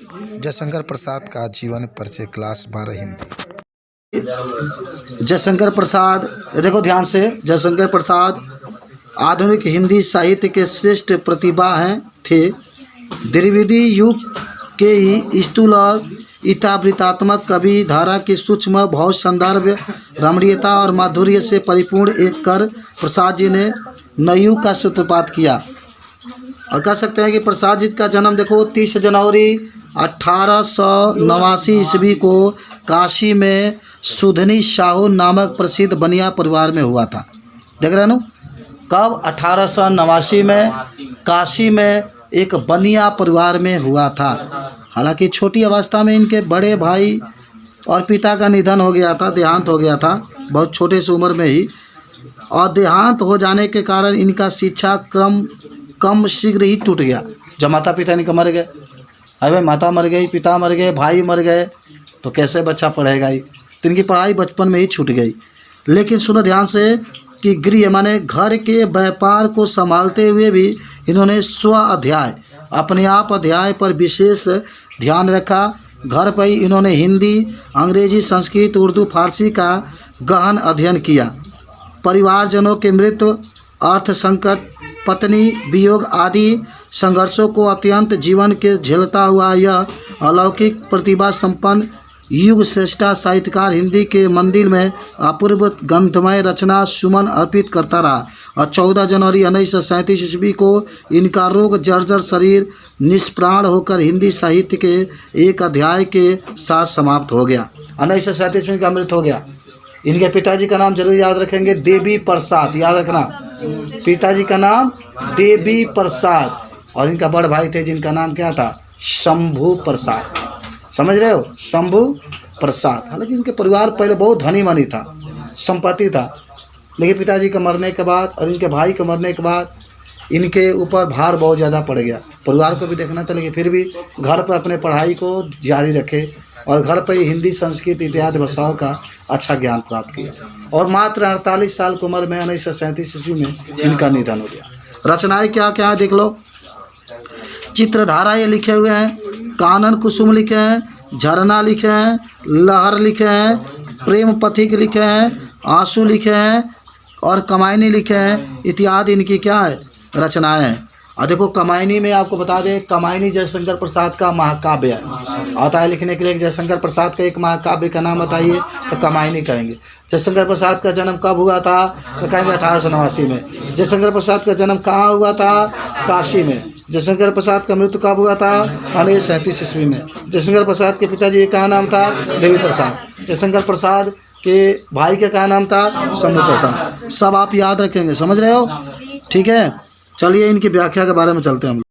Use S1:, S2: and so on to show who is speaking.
S1: जयशंकर प्रसाद का जीवन परिचय क्लास 12 हिंदी।
S2: जयशंकर प्रसाद, देखो ध्यान से, जयशंकर प्रसाद आधुनिक हिंदी साहित्य के श्रेष्ठ प्रतिभा थे। द्विवेदी युग के ही स्थूल और इतावृतात्मक कवि धारा की सूक्ष्म भाव संदर्भ रमणीयता और माधुर्य से परिपूर्ण एक कर प्रसाद जी ने नवयुग का सूत्रपात किया। और कह सकते हैं कि प्रसाद जी का जन्म देखो 30 जनवरी 1889 ईस्वी को काशी में सुधनी साहू नामक प्रसिद्ध बनिया परिवार में हुआ था। देख रहे हैं ना, कब 1889 में काशी में एक बनिया परिवार में हुआ था। हालांकि छोटी अवस्था में इनके बड़े भाई और पिता का निधन हो गया था, देहांत हो गया था बहुत छोटे से उम्र में ही। और देहांत हो जाने के कारण इनका शिक्षा क्रम कम शीघ्र ही टूट गया। जब माता पिता इनके मर गए, अरे माता मर गई, पिता मर गए, भाई मर गए, तो कैसे बच्चा पढ़ेगा ही। तो इनकी पढ़ाई बचपन में ही छूट गई। लेकिन सुनो ध्यान से कि गृह माने घर के व्यापार को संभालते हुए भी इन्होंने स्व अध्याय, अपने आप अध्याय पर विशेष ध्यान रखा। घर पर ही इन्होंने हिंदी, अंग्रेजी, संस्कृत, उर्दू, फारसी का गहन अध्ययन किया। परिवारजनों के मृत्यु, अर्थ संकट, पत्नी वियोग आदि संघर्षों को अत्यंत जीवन के झेलता हुआ यह अलौकिक प्रतिभा संपन्न युग श्रेष्ठा साहित्यकार हिंदी के मंदिर में अपूर्व ग्रंथमय रचना सुमन अर्पित करता रहा। और 14 जनवरी 1937 ईस्वी को इनका रोग जर्जर शरीर निष्प्राण होकर हिंदी साहित्य के एक अध्याय के साथ समाप्त हो गया। 1937 में इनका मृत्यु हो गया। इनके पिताजी का नाम जरूर याद रखेंगे, देवी प्रसाद, याद रखना। पिताजी का नाम देवी प्रसाद और इनका बड़ भाई थे जिनका नाम क्या था, शंभू प्रसाद। समझ रहे हो, शंभू प्रसाद। हालांकि इनके परिवार पहले बहुत धनी मनी था, संपत्ति था, लेकिन पिताजी के मरने के बाद और इनके भाई के मरने के बाद इनके ऊपर भार बहुत ज़्यादा पड़ गया। परिवार को भी देखना था, लेकिन फिर भी घर पर अपने पढ़ाई को जारी रखे और घर पर ही हिंदी, संस्कृत इत्यादि भाषाओं का अच्छा ज्ञान प्राप्त किया। और मात्र 48 साल की उम्र में 1937 ईस्वी में इनका निधन हो गया। रचनाएँ क्या क्या है देख लो। चित्रधारा ये लिखे हुए हैं, कानन कुसुम लिखे हैं, झरना लिखे हैं, लहर लिखे हैं, प्रेम पथिक लिखे हैं, आंसू लिखे हैं और कमायनी लिखे हैं इत्यादि इनकी क्या है रचनाएं हैं। और देखो कमायनी में आपको बता दें, कमायनी जयशंकर प्रसाद का महाकाव्य है। आता है लिखने के लिए जयशंकर प्रसाद का एक महाकाव्य का नाम बताइए, तो कमायनी कहेंगे। जयशंकर प्रसाद का जन्म कब हुआ था, तो कहेंगे 1889 में। जयशंकर प्रसाद का जन्म कहाँ हुआ था, काशी में। जयशंकर प्रसाद का मृत्यु कब हुआ था, 1937 ईस्वी में। जयशंकर प्रसाद के पिताजी का नाम था देवी प्रसाद। जयशंकर प्रसाद के भाई का क्या नाम था, शंभू प्रसाद। सब आप याद रखेंगे, समझ रहे हो, ठीक है। चलिए इनकी व्याख्या के बारे में चलते हैं हम।